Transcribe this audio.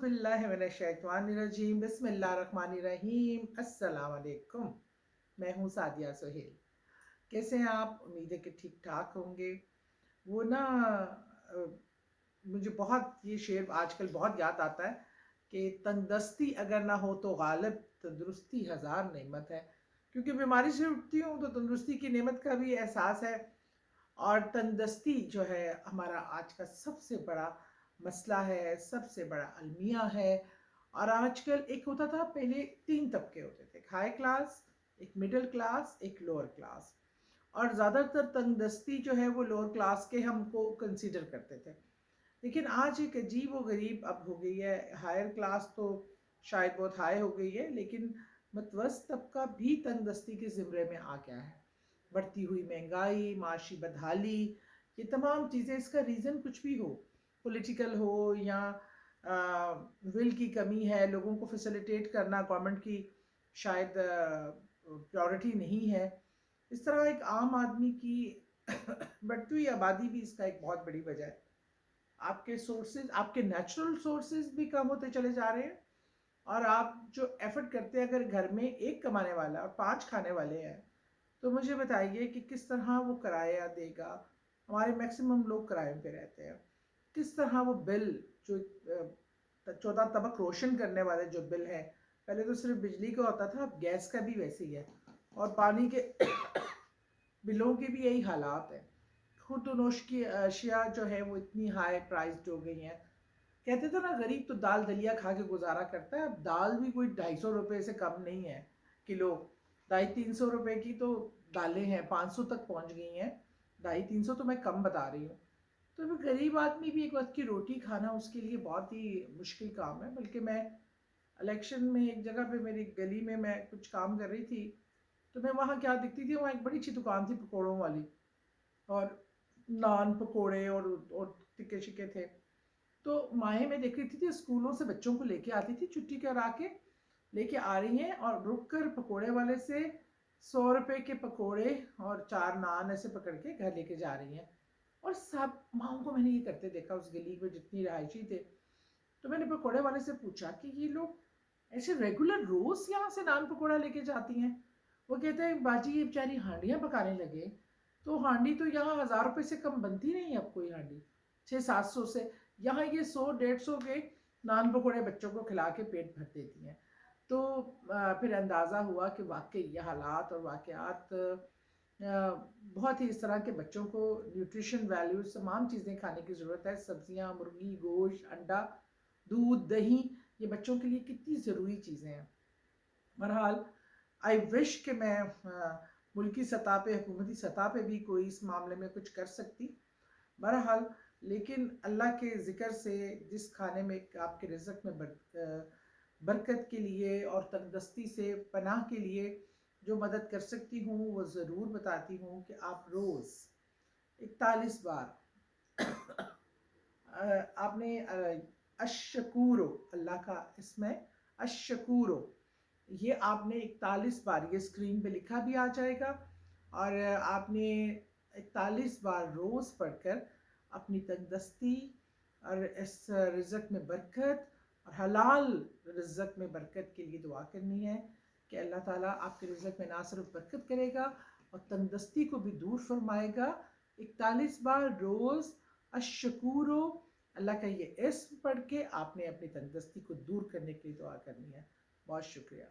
बिल्लाहि मिनश्शैतानिर्रजीम बिस्मिल्लाहिर्रहमानिर्रहीम अस्सलाम वालेकुम। मैं हूँ सादिया सुहेल। कैसे हैं आप? उम्मीद है कि ठीक ठाक होंगे। वो ना मुझे बहुत ये शेर आजकल बहुत याद आता है कि तंदुरुस्ती अगर ना हो तो गालिब तंदुरुस्ती हज़ार नेमत है। क्योंकि बीमारी से उठती हूँ तो तंदुरुस्ती की नेमत का भी एहसास है। और तंदुरुस्ती जो है हमारा आज का सबसे बड़ा मसला है, सबसे बड़ा अलमिया है। और आजकल एक होता था, पहले तीन तबके होते थे, एक हाई क्लास, एक मिडिल क्लास, एक लोअर क्लास। और ज़्यादातर तंदुरुस्ती जो है वो लोअर क्लास के हमको कंसीडर करते थे। लेकिन आज एक अजीब व गरीब अब हो गई है। हायर क्लास तो शायद बहुत हाई हो गई है, लेकिन मतवस्त तबका भी तंदुरुस्ती के ज़िम्रे में आ गया है। बढ़ती हुई महंगाई, माशी बदहाली, ये तमाम चीज़ें, इसका रीज़न कुछ भी हो, पॉलिटिकल हो या विल की कमी है, लोगों को फैसिलिटेट करना गवर्नमेंट की शायद प्रायोरिटी नहीं है। इस तरह एक आम आदमी की बढ़ती हुई आबादी भी इसका एक बहुत बड़ी वजह है। आपके सोर्सेज, आपके नेचुरल सोर्सेज भी कम होते चले जा रहे हैं। और आप जो एफर्ट करते हैं, अगर घर में एक कमाने वाला और पांच खाने वाले हैं, तो मुझे बताइए कि किस तरह वो किराया देगा। हमारे मैक्सिमम लोग किराए पे रहते हैं। किस तरह वो बिल जो 14 तबक रोशन करने वाले जो बिल है, पहले तो सिर्फ बिजली का होता था, अब गैस का भी वैसे ही है। और पानी के बिलों के भी यही हालात है। खुर्दनोश की अशिया जो है वो इतनी हाई प्राइस्ड हो गई हैं। कहते थे ना, गरीब तो दाल दलिया खा के गुजारा करता है। अब दाल भी कोई 250 रुपये से कम नहीं है किलो। 250-300 रुपये की तो दालें हैं, 500 तक पहुंच गई हैं। 250-300 तो मैं कम बता रही हूँ। तो फिर गरीब आदमी भी एक वक्त की रोटी खाना उसके लिए बहुत ही मुश्किल काम है। बल्कि मैं इलेक्शन में एक जगह पे, मेरी गली में मैं कुछ काम कर रही थी, तो मैं वहाँ क्या दिखती थी, वहाँ एक बड़ी अच्छी दुकान थी पकौड़ों वाली, और नान पकौड़े और टिक्के शिक्के थे। तो माएँ मैं देख रही थी स्कूलों से बच्चों को लेके आती थी, छुट्टी करा के लेके आ रही हैं, और रुक कर पकौड़े वाले से 100 रुपए के पकौड़े और 4 नान ऐसे पकड़ के घर लेके जा रही हैं। और सब माओ को मैंने ये करते देखा उस गली में जितनी रहायशी थे। तो मैंने पकौड़े वाले से पूछा कि ये लोग ऐसे रेगुलर रोज यहाँ से नान पकौड़ा लेके जाती हैं? वो कहते हैं बाजी ये बेचारी हांडियाँ पकाने लगे, तो हांडी तो यहाँ 1000 रुपये से कम बनती नहीं। अब कोई हांडी 600-700 से, यहाँ ये 100-150 के नान पकौड़े बच्चों को खिला के पेट भर देती हैं। तो फिर अंदाज़ा हुआ कि वाकई ये हालात और वाक़यात, बहुत ही इस तरह के बच्चों को न्यूट्रिशन वैल्यूज तमाम चीज़ें खाने की ज़रूरत है। सब्जियां, मुर्गी, गोश्त, अंडा, दूध, दही, ये बच्चों के लिए कितनी ज़रूरी चीज़ें हैं। बहरहाल आई विश कि मैं मुल्की सतह पे, हुकूमती सतह पे भी कोई इस मामले में कुछ कर सकती। बहरहाल लेकिन अल्लाह के ज़िक्र से जिस खाने में आपके रिज़्क़ में बरकत के लिए और तंदुरुस्ती से पनाह के लिए जो मदद कर सकती हूँ, वो ज़रूर बताती हूँ कि आप रोज़ 41 बार आपने अशकूरो, अल्लाह का इसम है अशकूरो, ये आपने 41 बार, ये स्क्रीन पे लिखा भी आ जाएगा, और आपने 41 बार रोज़ पढ़कर अपनी तंदुरुस्ती और इस रिज़्क़ में बरकत और हलाल रिज़्क़ में बरकत के लिए दुआ करनी है कि अल्लाह ताला आपके रिज़्क़ में ना सिर्फ बरकत करेगा और तंदुरुस्ती को भी दूर फरमाएगा। 41 बार रोज़ अशकूरो, अल्लाह का ये इस्म पढ़ के आपने अपनी तंदुरुस्ती को दूर करने के लिए दुआ करनी है। बहुत शुक्रिया।